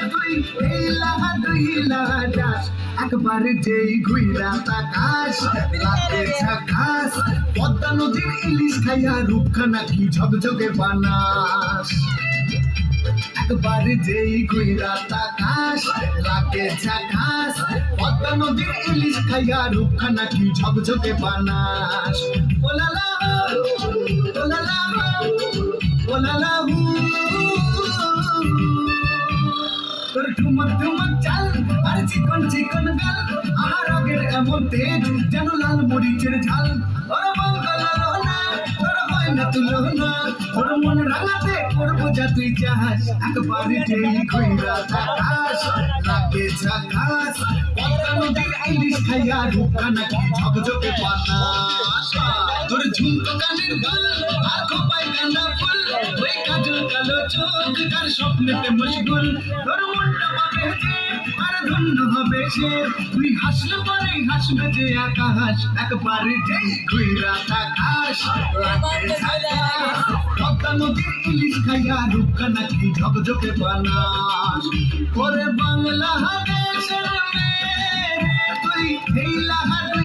তুই দুই লাগাস একবার যেই ঘুইরা তাকাস লাগে ঝাকাস পদ্মা নদীর ইলিশ খাইয়া রূপখানা কি ঝকঝকে বানাস একবার যেই ঘুইরা তাকাস লাগে ঝাকাস পদ্মা নদীর ইলিশ খাইয়া রূপখানা কি ঝকঝকে বানাস ওলালা ওলালা ওলালা তোর ঠুমক ঠুমক চাল আর চিকন চিকন গাল আর আগের এমন তেজ যেন লাল মরিচের ঝাল ওর মন গলালো না তোর হয় না তুলো না তোর মন রাঙাতে করবো যা তুই চাস একবার যেই ঘুইরা তাকাস লাগে ঝাকাস পদ্মা নদীর ইলিশ খাইয়া রূপখানা কি ঝকঝকে বানাস তোর ঝুমকো কানের দুল আর খোপায় কান্দা ফুল ওই কাজল কালো চোখ তার স্বপ্নেতে মশগুল তোর মনটা পাবে যে আর ধন্য হবে সে তুই হাসলে পরে হাসবে যে আকাশ একবার যেই ঘুইরা তাকাস লাগে ঝাকাস পদ্মা নদীর ইলিশ খাইয়া রূপখানা কি ঝকঝকে বানাস ওরে বাংলাদেশের মেয়ে তুই এই